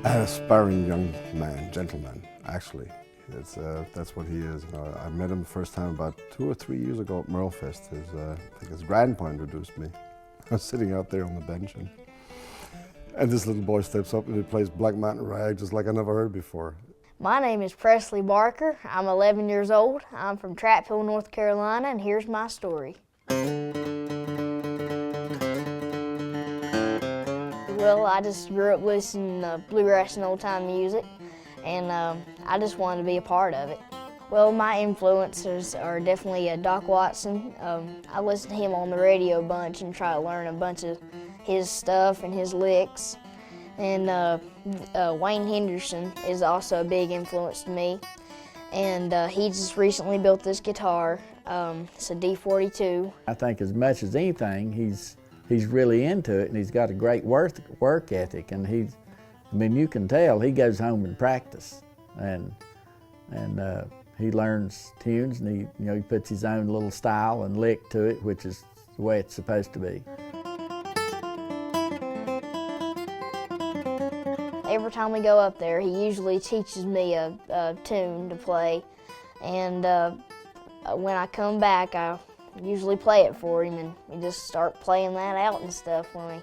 Aspiring young man, gentleman, actually. That's what he is. You know, I met him the first time about 2 or 3 years ago at Merlefest. I think his grandpa introduced me. I was sitting out there on the bench, and this little boy steps up and he plays Black Mountain Rag just like I never heard before. My name is Presley Barker. I'm 11 years old. I'm from Trap Hill, North Carolina, and here's my story. Well, I just grew up listening to bluegrass and old-time music, and I just wanted to be a part of it. Well, my influences are definitely Doc Watson. I listen to him on the radio a bunch and try to learn a bunch of his stuff and his licks. And Wayne Henderson is also a big influence to me. And he just recently built this guitar. It's a D42. I think as much as anything, he's really into it, and he's got a great work ethic. And I mean, you can tell he goes home and practice, and he learns tunes, and he puts his own little style and lick to it, which is the way it's supposed to be. Every time we go up there, he usually teaches me a tune to play, and when I come back, I usually play it for him, and we just start playing that out and stuff when we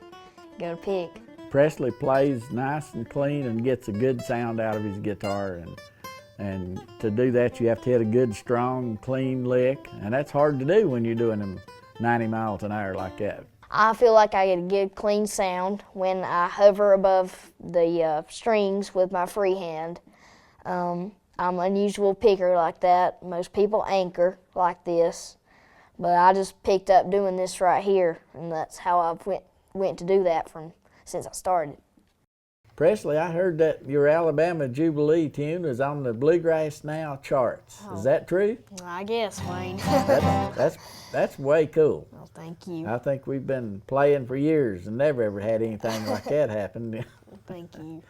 go to pick. Presley plays nice and clean and gets a good sound out of his guitar, and to do that you have to hit a good, strong, clean lick, and that's hard to do when you're doing them 90 miles an hour like that. I feel like I get a good, clean sound when I hover above the strings with my free hand. I'm an unusual picker like that. Most people anchor like this, but I just picked up doing this right here, and that's how I've went to do that since I started. Presley, I heard that your Alabama Jubilee tune is on the Bluegrass Now charts. Oh. Is that true? I guess, Wayne. That's way cool. Well, thank you. I think we've been playing for years and never ever had anything like that happen. Thank you.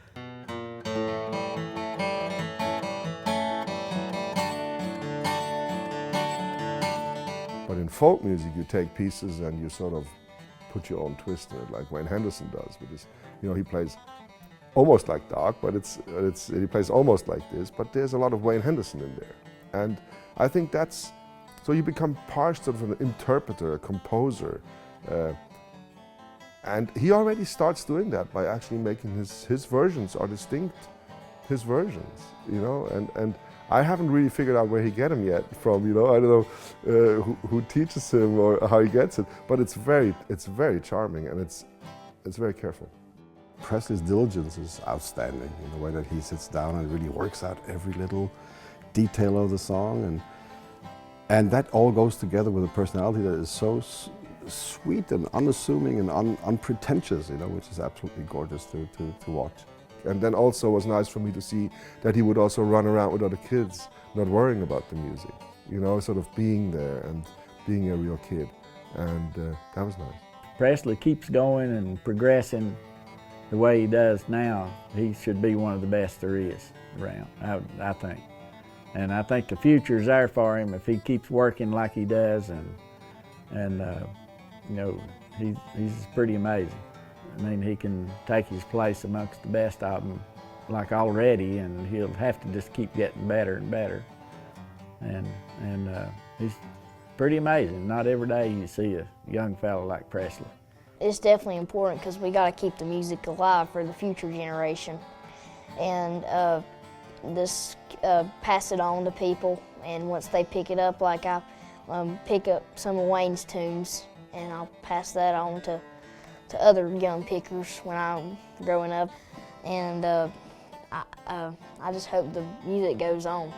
But in folk music, you take pieces and you sort of put your own twist in it, like Wayne Henderson does with his, he plays almost like Doc, but he plays almost like this, but there's a lot of Wayne Henderson in there. And I think so you become sort of an interpreter, a composer. And he already starts doing that by actually making his versions are distinct, his versions, and I haven't really figured out where he get them yet from, I don't know who teaches him or how he gets it, but it's very charming, and it's very careful. Presley's diligence is outstanding in the way that he sits down and really works out every little detail of the song, and that all goes together with a personality that is so sweet and unassuming and unpretentious, which is absolutely gorgeous to watch. And then also it was nice for me to see that he would also run around with other kids, not worrying about the music, sort of being there and being a real kid, and that was nice. Presley keeps going and progressing the way he does now. He should be one of the best there is around, I think. And I think the future's there for him if he keeps working like he does, and he's pretty amazing. I mean, he can take his place amongst the best of them like already, and he'll have to just keep getting better and better. And he's pretty amazing. Not every day you see a young fella like Presley. It's definitely important because we got to keep the music alive for the future generation, and pass it on to people. And once they pick it up, like I pick up some of Wayne's tunes, and I'll pass that on to other young pickers when I'm growing up, and I just hope the music goes on.